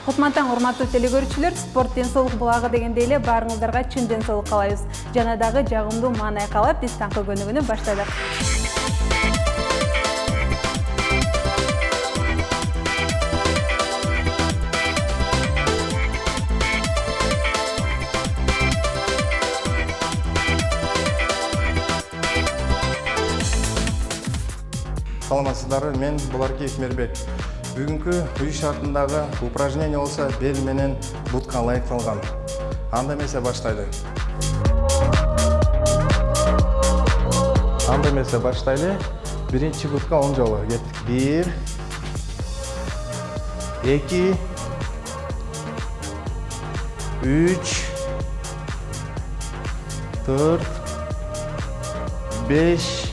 Кутман таң, урматтуу телекөрүүчүлөр, спорт денсаулык булагы дегенде эле баарыңыздарга чын денсаулык каалайбыз. Жана дагы жагымдуу маанай каалап, биз таңкы көнүгүүнү баштадык. Саламатсыздарбы, мен Буларки Экмербек. Бүгүнкү үй шартындагы упражнение болсо бел менен бутка ылайыкталган. Анда эмесе баштайлы. Биринчи бутка 10 жолу. Кеттик. 1 2 3 4 5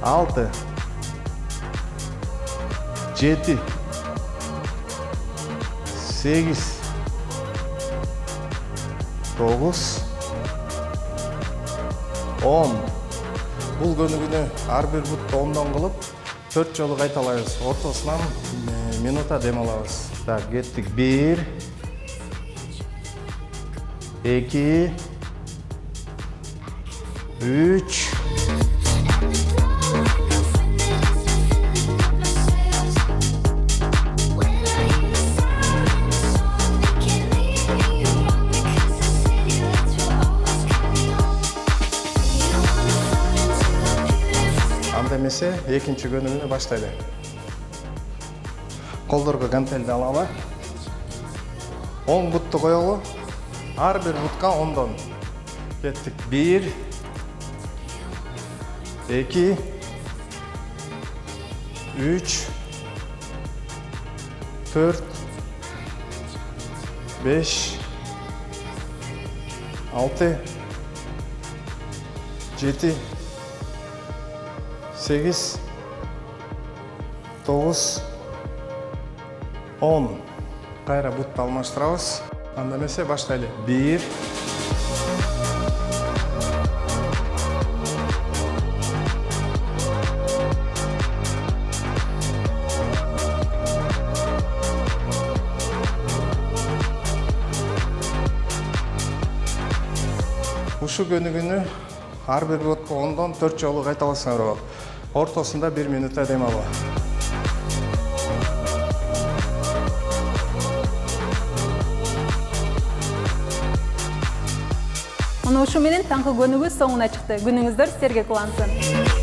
6 7 8 9 10. Бул көнүгүүнү ар бир бутты 10дон кылып 4 жолу кайталайбыз. Ортосунан минута дем алабыз. Так, кеттик. 1 2 3 Эмесе экинчи көнүгүүнү баштайлы. Колдорго гантелди алалы. 10 бутту коелу. Ар бир бутка 10дон. Кеттик. 1 2 3 4 5 6 7 8 9 10. Кайра бутты алмаштырабыз. Анда эмесе баштайлы. 1 Ушу көнүгүүнү ар бир бутка 10дон 4 жолу кайталасаңар болот. Ортосунда 1 минута дем алуу. Мына ушу менен таңкы көнүгүү соңуна чыкты. Күнүңүздөр сиздерге кубансын.